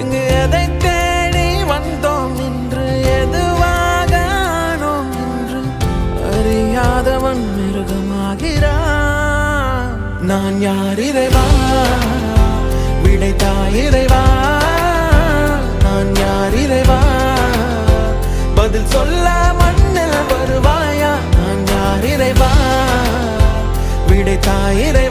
இங்கு எதை தேடி வந்தோம் என்று எதுவாக ஆனோம் என்று அறியாதவன் மிருகமாகிறான். நான் யார் இறைவா, விடைத்தாய் இறைவா. நான் யார் இறைவா, பதில் சொல்ல மண்ணில் வருவாயா. நான் யார் இறைவா, விடைத்தாய் இறைவா.